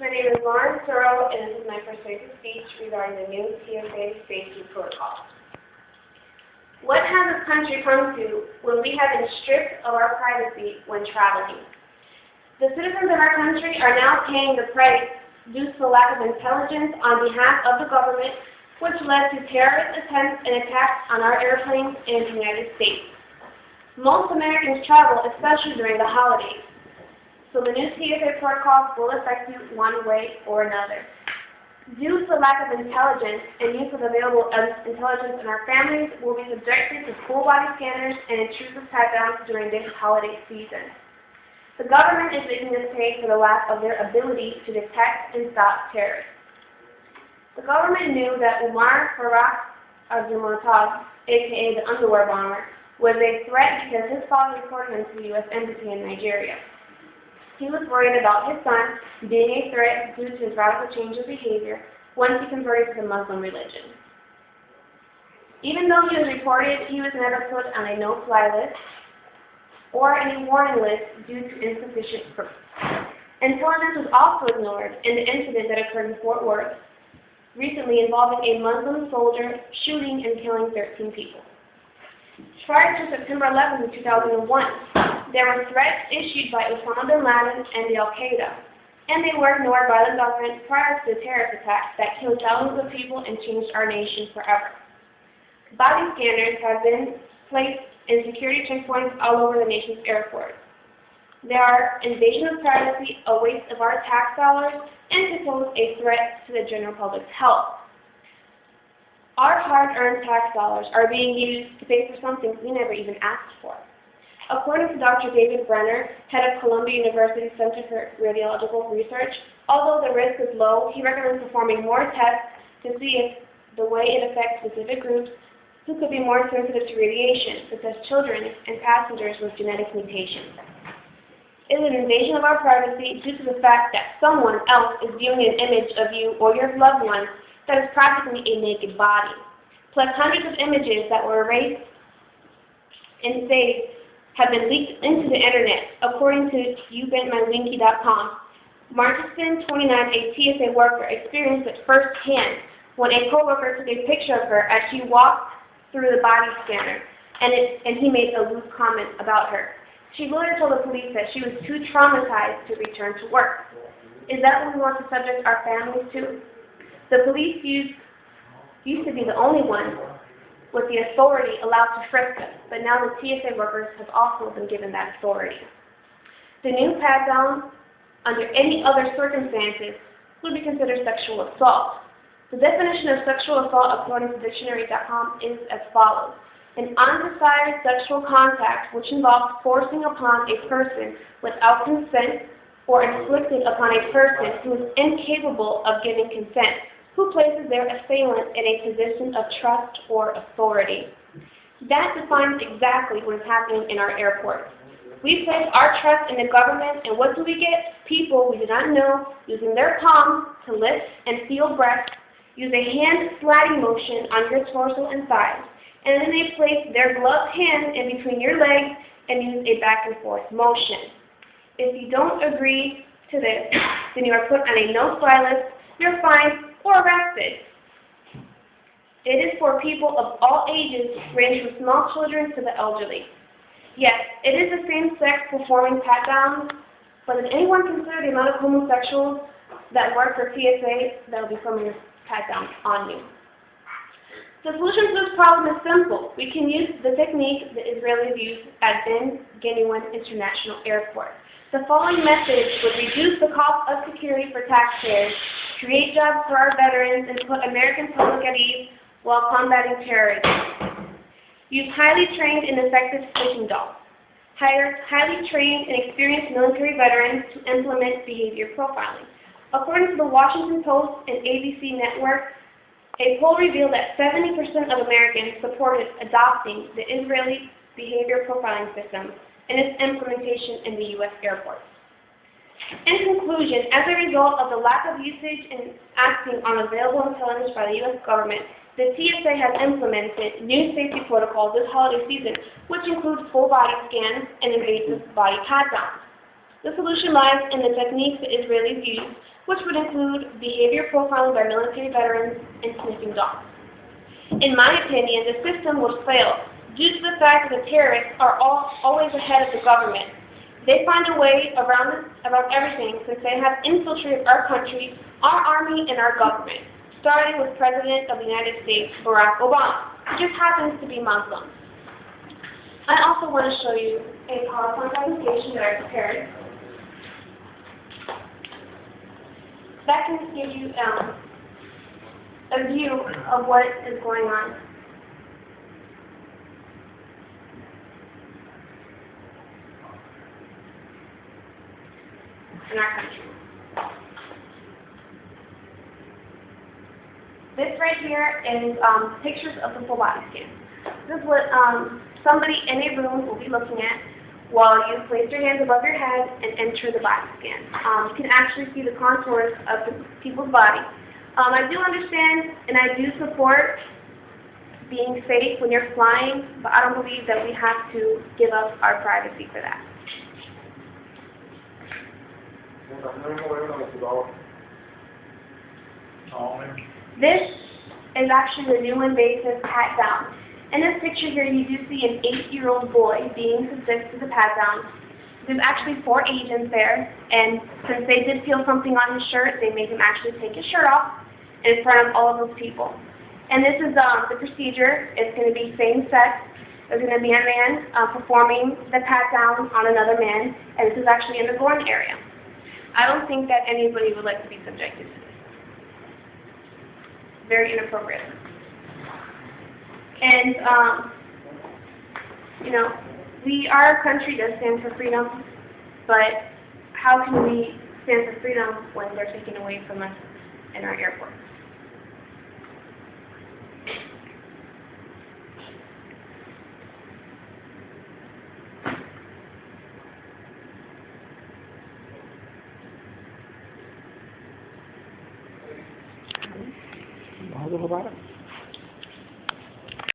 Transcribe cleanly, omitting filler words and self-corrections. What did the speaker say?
My name is Suro, and this is my persuasive speech regarding the new TSA safety protocol. What has this country come to when we have been stripped of our privacy when traveling? The citizens of our country are now paying the price due to the lack of intelligence on behalf of the government, which led to terrorist attempts and attacks on our airplanes in the United States. Most Americans travel, especially during the holidays. So the new TSA protocols will affect you one way or another. Due to the lack of intelligence and use of available intelligence in our families, will be subjected to full body scanners and intrusive pat-downs during this holiday season. The government is making us pay for the lack of their ability to detect and stop terrorists. The government knew that Umar Farah Azumatov, aka the underwear bomber, was a threat because his father reported him to the U.S. Embassy in Nigeria. He was worried about his son being a threat due to his radical change of behavior once he converted to the Muslim religion. Even though he was reported, he was never put on a no-fly list or any warning list due to insufficient proof. Intelligence was also ignored in the incident that occurred in Fort Worth recently involving a Muslim soldier shooting and killing 13 people. Prior to September 11, 2001, there were threats issued by Osama bin Laden and the Al-Qaeda, and they were ignored by the government prior to the terrorist attacks that killed thousands of people and changed our nation forever. Body scanners have been placed in security checkpoints all over the nation's airports. They are invasion of privacy, a waste of our tax dollars, and to pose a threat to the general public's health. Our hard-earned tax dollars are being used to pay for something we never even asked for. According to Dr. David Brenner, head of Columbia University Center for Radiological Research, although the risk is low, he recommends performing more tests to see if the way it affects specific groups who could be more sensitive to radiation, such as children and passengers with genetic mutations. It is an invasion of our privacy due to the fact that someone else is viewing an image of you or your loved ones that is practically a naked body, plus hundreds of images that were erased and saved have been leaked into the internet, according to YouBentMyWinky.com. Marcuston, 29, a TSA worker, experienced it firsthand when a coworker took a picture of her as she walked through the body scanner, and he made a lewd comment about her. She later told the police that she was too traumatized to return to work. Is that what we want to subject our families to? The police used to be the only ones with the authority allowed to frisk us, but now the TSA workers have also been given that authority. The new pat-down, under any other circumstances, would be considered sexual assault. The definition of sexual assault, according to dictionary.com, is as follows: an undesired sexual contact which involves forcing upon a person without consent or inflicted upon a person who is incapable of giving consent, who places their assailant in a position of trust or authority. That defines exactly what is happening in our airports. We place our trust in the government, and what do we get? People we do not know using their palms to lift and feel breath, use a hand sliding motion on your torso and thighs, and then they place their gloved hand in between your legs and use a back and forth motion. If you don't agree to this, then you are put on a no-fly list, you're fined, or arrested. It is for people of all ages, ranging from small children to the elderly. Yes, it is the same sex performing pat-downs, but does anyone consider the amount of homosexuals that work for TSA that will be performing this pat-down on you? The solution to this problem is simple. We can use the technique the Israelis use at Ben Gurion International Airport. The following message would reduce the cost of security for taxpayers, create jobs for our veterans, and put American public at ease while combating terrorism. Use highly trained and effective sleeping dogs. Hire highly trained and experienced military veterans to implement behavior profiling. According to the Washington Post and ABC Network, a poll revealed that 70% of Americans supported adopting the Israeli behavior profiling system and its implementation in the U.S. airports. In conclusion, as a result of the lack of usage and acting on available intelligence by the U.S. government, the TSA has implemented new safety protocols this holiday season, which include full body scans and invasive body pat-downs. The solution lies in the techniques the Israelis use which would include behavior profiling by military veterans and sniffing dogs. In my opinion, the system would fail due to the fact that the terrorists are always ahead of the government. They find a way around everything since they have infiltrated our country, our army, and our government, starting with President of the United States, Barack Obama, who just happens to be Muslim. I also want to show you a PowerPoint presentation that I prepared that can give you a view of what is going on. In our country. This right here is pictures of the full body scan. This is what somebody in a room will be looking at while you place your hands above your head and enter the body scan. You can actually see the contours of the people's body. I do understand and I do support being safe when you're flying, but I don't believe that we have to give up our privacy for that. This is actually the new invasive pat down. In this picture here, you do see an 8-year-old boy being subjected to the pat down. There's actually 4 agents there, and since they did feel something on his shirt, they made him actually take his shirt off in front of all of those people. And this is the procedure. It's going to be same sex. There's going to be a man performing the pat down on another man, and this is actually in the groin area. I don't think that anybody would like to be subjected to this. Very inappropriate. And, you know, our country does stand for freedom, but how can we stand for freedom when they're taken away from us in our airports? Vamos a probar.